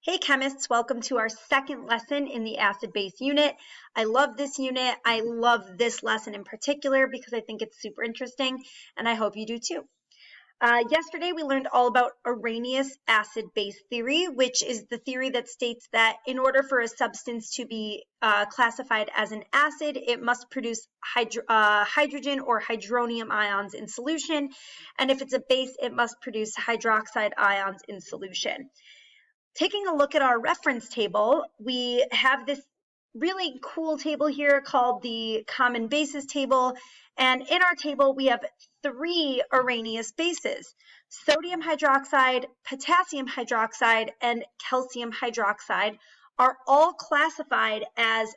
Hey chemists, welcome to our second lesson in the acid-base unit. I love this unit. I love this lesson in particular because I think it's super interesting, and I hope you do too. Yesterday we learned all about Arrhenius acid-base theory, which is the theory that states that in order for a substance to be classified as an acid, it must produce hydrogen or hydronium ions in solution, and if it's a base, it must produce hydroxide ions in solution. Taking a look at our reference table, we have this really cool table here called the common bases table. And in our table, we have 3 Arrhenius bases: sodium hydroxide, potassium hydroxide, and calcium hydroxide are all classified as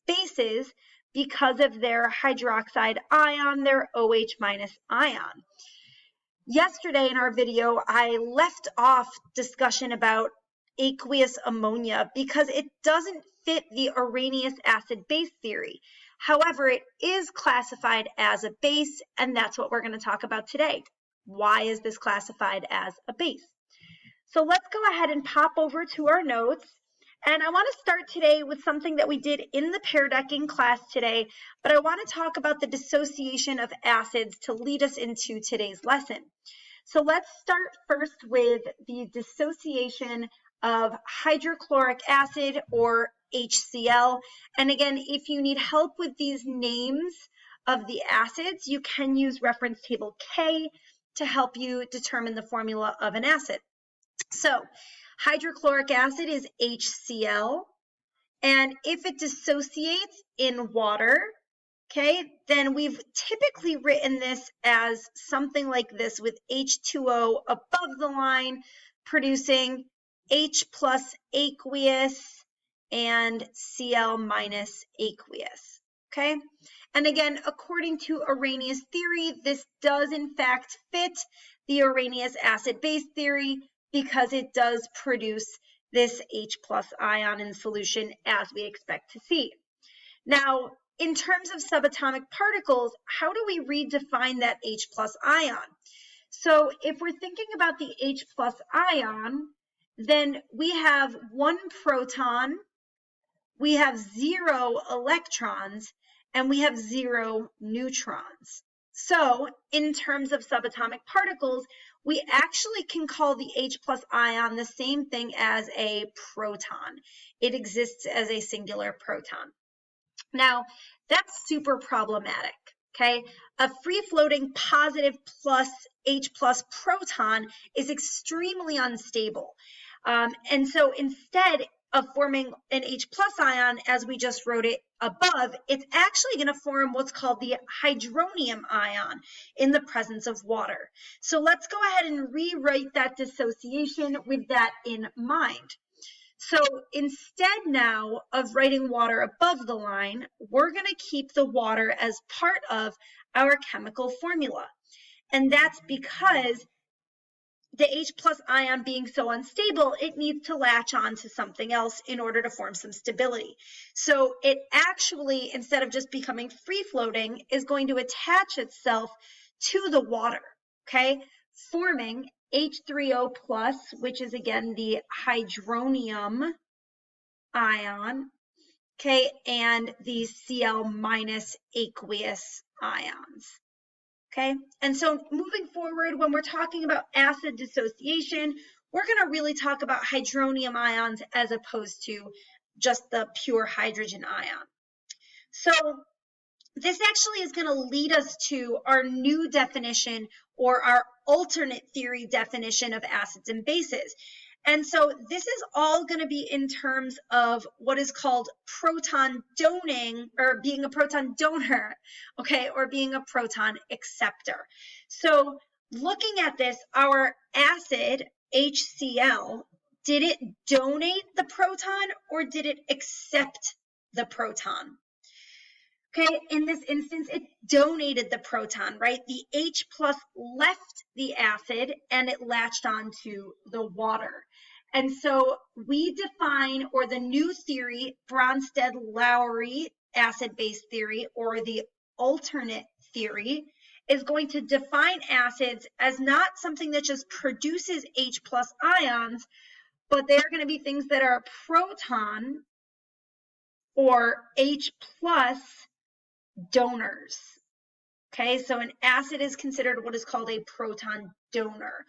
bases because of their hydroxide ion, their OH- ion. Yesterday in our video, I left off discussion about aqueous ammonia because it doesn't fit the Arrhenius acid-base theory. However, it is classified as a base, and that's what we're going to talk about today. Why is this classified as a base? So let's go ahead and pop over to our notes. And I want to start today with something that we did in the pair decking class today, but I want to talk about the dissociation of acids to lead us into today's lesson. So let's start first with the dissociation of hydrochloric acid, or HCl. And again, if you need help with these names of the acids, you can use reference table K to help you determine the formula of an acid. So hydrochloric acid is HCl, and if it dissociates in water, okay, then we've typically written this as something like this, with H2O above the line producing H plus aqueous and Cl minus aqueous, okay? And again, according to Arrhenius theory, this does in fact fit the Arrhenius acid-base theory because it does produce this H plus ion in solution as we expect to see. Now, in terms of subatomic particles, how do we redefine that H plus ion? So if we're thinking about the H plus ion, then we have 1 proton, we have 0 electrons, and we have 0 neutrons. So in terms of subatomic particles, we actually can call the H plus ion the same thing as a proton. It exists as a singular proton. Now, that's super problematic, okay? A free-floating positive plus H plus proton is extremely unstable. And so instead of forming an H plus ion, as we just wrote it above, it's actually going to form what's called the hydronium ion in the presence of water. So let's go ahead and rewrite that dissociation with that in mind. So instead now of writing water above the line, we're going to keep the water as part of our chemical formula. And that's because the H plus ion being so unstable, it needs to latch on to something else in order to form some stability. So it actually, instead of just becoming free-floating, is going to attach itself to the water, okay, forming H3O plus, which is again the hydronium ion, okay, and the Cl minus aqueous ions. Okay, and so moving forward, when we're talking about acid dissociation, we're going to really talk about hydronium ions as opposed to just the pure hydrogen ion. So this actually is going to lead us to our new definition, or our alternate theory definition of acids and bases. And so this is all going to be in terms of what is called proton doning, or being a proton donor, okay, or being a proton acceptor. So looking at this, our acid, HCl, did it donate the proton or did it accept the proton? Okay, in this instance, it donated the proton, right? The H plus left the acid and it latched onto the water. And so we define, or the new theory, Bronsted-Lowry acid-base theory, or the alternate theory, is going to define acids as not something that just produces H plus ions, but they're going to be things that are proton or H plus donors. Okay, so an acid is considered what is called a proton donor.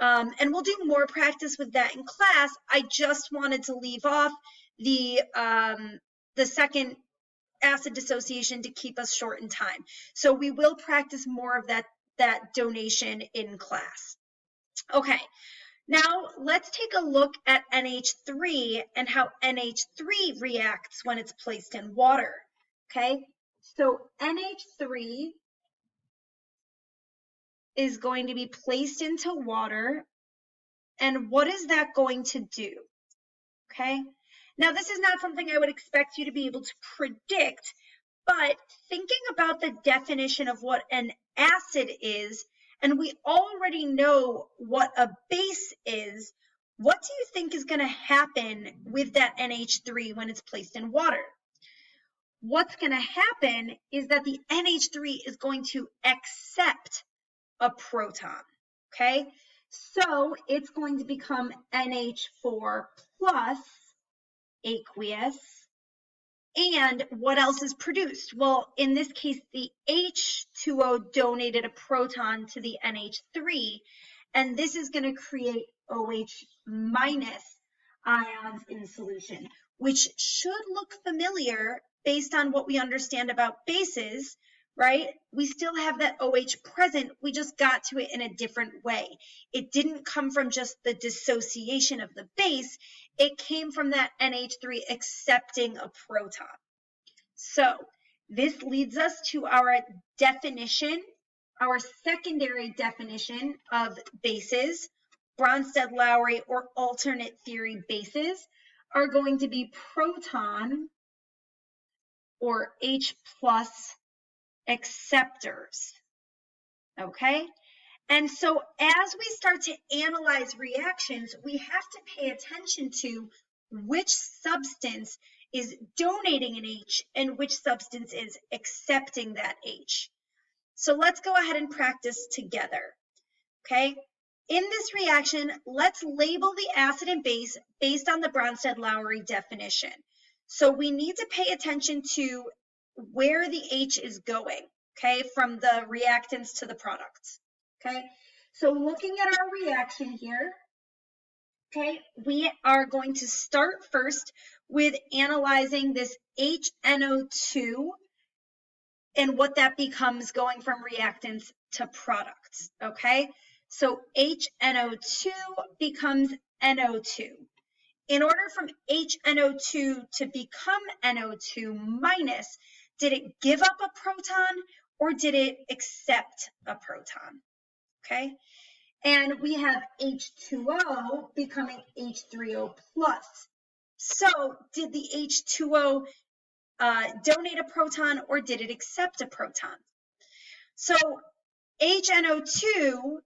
And we'll do more practice with that in class. I just wanted to leave off the second acid dissociation to keep us short in time. So we will practice more of that donation in class. Okay, now let's take a look at NH3 and how NH3 reacts when it's placed in water. Okay, so NH3 is going to be placed into water, and what is that going to do? Okay, now this is not something I would expect you to be able to predict, but thinking about the definition of what an acid is, and we already know what a base is, what do you think is going to happen with that NH3 when it's placed in water? What's going to happen is that the NH3 is going to accept a proton, okay? So it's going to become NH4 plus aqueous. And what else is produced? Well, in this case, the H2O donated a proton to the NH3, and this is going to create OH minus ions in solution, which should look familiar based on what we understand about bases, right? We still have that OH present, we just got to it in a different way. It didn't come from just the dissociation of the base, it came from that NH3 accepting a proton. So this leads us to our definition, our secondary definition of bases. Bronsted-Lowry or alternate theory bases are going to be proton or H plus acceptors, okay? And so as we start to analyze reactions, we have to pay attention to which substance is donating an H and which substance is accepting that H. So let's go ahead and practice together, okay? In this reaction, let's label the acid and base based on the Bronsted-Lowry definition. So we need to pay attention to where the H is going, okay, from the reactants to the products, okay? So looking at our reaction here, okay, we are going to start first with analyzing this HNO2 and what that becomes going from reactants to products, okay? So HNO2 becomes NO2. In order from HNO2 to become NO2 minus, did it give up a proton or did it accept a proton? Okay, and we have H2O becoming H3O plus. So did the H2O donate a proton or did it accept a proton? So HNO2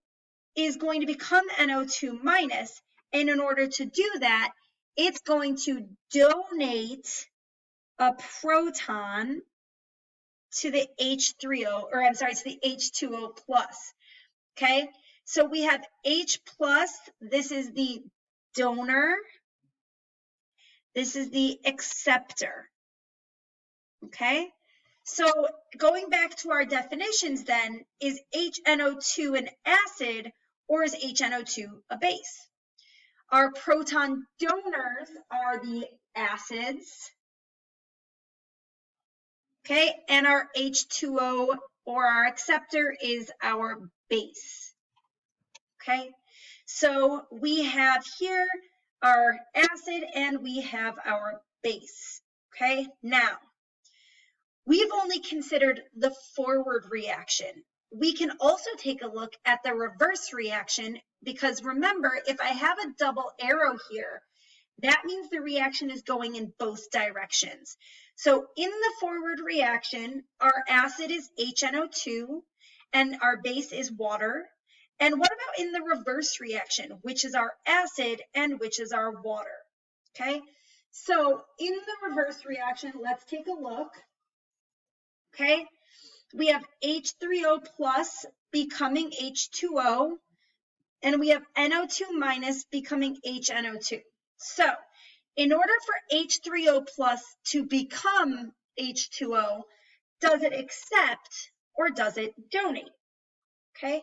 is going to become NO2 minus, and in order to do that, it's going to donate a proton to the H3O, or I'm sorry, to the H2O plus, okay? So we have H plus, this is the donor, this is the acceptor, okay? So going back to our definitions then, is HNO2 an acid or is HNO2 a base? Our proton donors are the acids, okay, and our H2O or our acceptor is our base, okay? So we have here our acid and we have our base, okay? Now, we've only considered the forward reaction. We can also take a look at the reverse reaction because remember, if I have a double arrow here, that means the reaction is going in both directions. So in the forward reaction, our acid is HNO2 and our base is water. And what about in the reverse reaction, which is our acid and which is our water? Okay, so in the reverse reaction, let's take a look. Okay, we have H3O plus becoming H2O, and we have NO2 minus becoming HNO2. So in order for H3O plus to become H2O, does it accept or does it donate? Okay,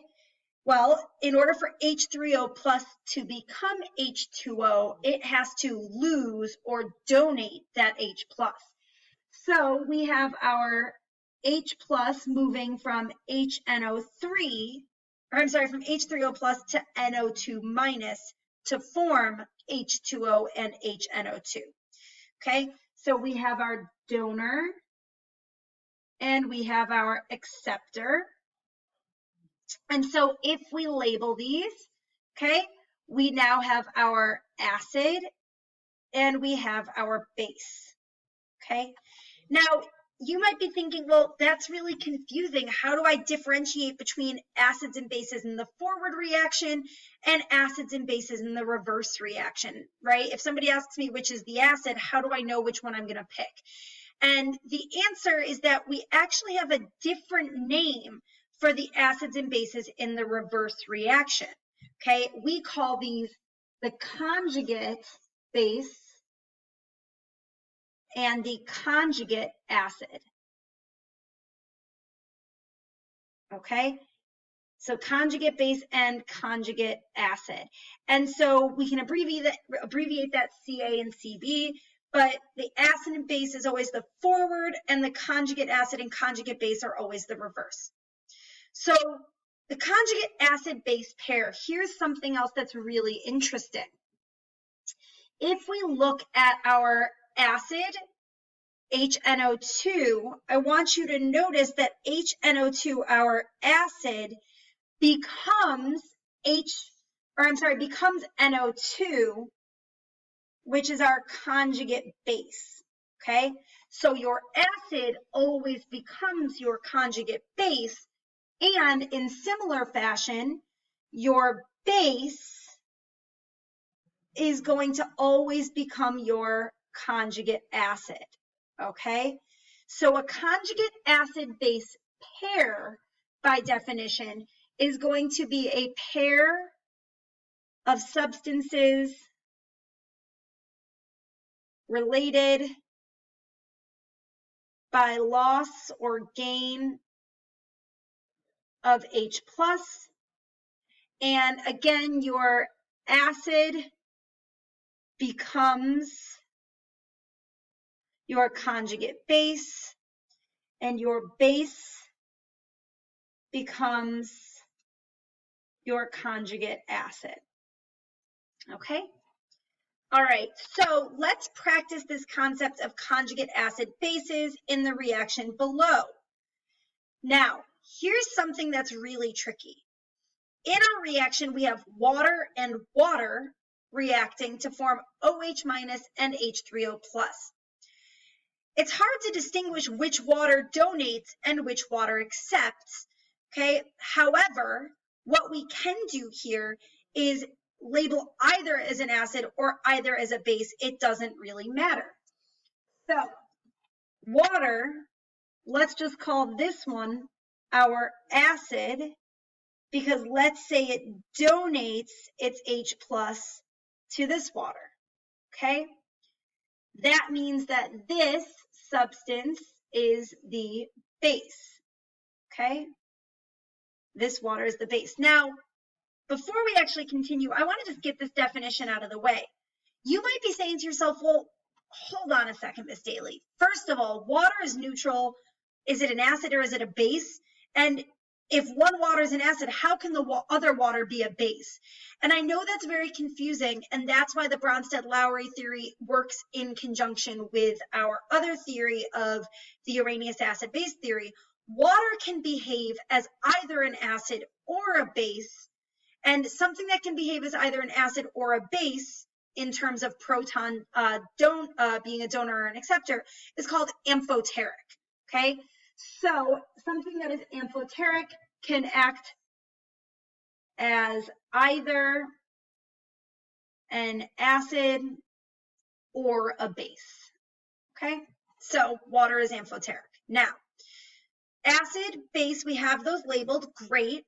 well, in order for H3O plus to become H2O, it has to lose or donate that H plus. So we have our H plus moving from HNO3, or I'm sorry, from H3O plus to NO2 minus to form H2O and HNO2. Okay, so we have our donor and we have our acceptor. And so if we label these, okay, we now have our acid and we have our base. Okay, now you might be thinking, well, that's really confusing. How do I differentiate between acids and bases in the forward reaction and acids and bases in the reverse reaction, right? If somebody asks me which is the acid, how do I know which one I'm going to pick? And the answer is that we actually have a different name for the acids and bases in the reverse reaction. Okay, we call these the conjugate base and the conjugate acid. Okay, so conjugate base and conjugate acid. And so we can abbreviate that CA and CB, but the acid and base is always the forward and the conjugate acid and conjugate base are always the reverse. So the conjugate acid base pair, here's something else that's really interesting. If we look at our acid, HNO2, I want you to notice that HNO2, our acid, becomes NO2, which is our conjugate base. Okay, so your acid always becomes your conjugate base, and in similar fashion, your base is going to always become your conjugate acid. Okay, so a conjugate acid base pair, by definition, is going to be a pair of substances related by loss or gain of H plus. And again, your acid becomes your conjugate base, and your base becomes your conjugate acid. Okay? All right, so let's practice this concept of conjugate acid bases in the reaction below. Now, here's something that's really tricky. In our reaction, we have water and water reacting to form OH minus and H3O plus. It's hard to distinguish which water donates and which water accepts, okay? However, what we can do here is label either as an acid or either as a base. It doesn't really matter. So water, let's just call this one our acid, because let's say it donates its H plus to this water, okay? That means that this substance is the base, okay? This water is the base. Now, before we actually continue, I want to just get this definition out of the way. You might be saying to yourself, well, hold on a second, Miss Daly. First of all, water is neutral. Is it an acid or is it a base? And if one water is an acid, how can the other water be a base? And I know that's very confusing, and that's why the Bronsted-Lowry theory works in conjunction with our other theory of the Arrhenius acid-base theory. Water can behave as either an acid or a base, and something that can behave as either an acid or a base in terms of proton being a donor or an acceptor is called amphoteric, okay? So something that is amphoteric can act as either an acid or a base, okay? So water is amphoteric. Now, acid, base, we have those labeled, great.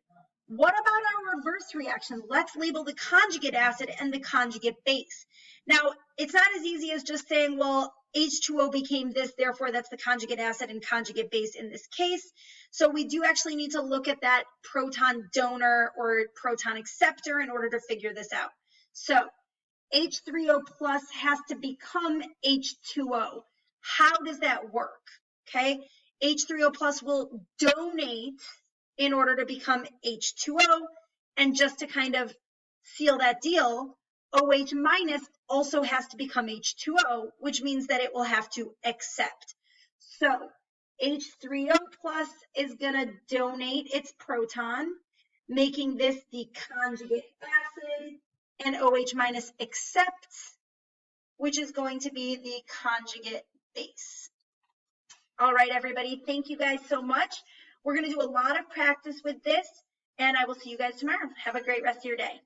What about our reverse reaction? Let's label the conjugate acid and the conjugate base. Now, it's not as easy as just saying, well, H2O became this, therefore that's the conjugate acid and conjugate base in this case. So we do actually need to look at that proton donor or proton acceptor in order to figure this out. So H3O plus has to become H2O. How does that work? Okay, H3O plus will donate in order to become H2O, and just to kind of seal that deal, OH minus also has to become H2O, which means that it will have to accept. So H3O plus is going to donate its proton, making this the conjugate acid, and OH minus accepts, which is going to be the conjugate base. All right, everybody, thank you guys so much. We're going to do a lot of practice with this, and I will see you guys tomorrow. Have a great rest of your day.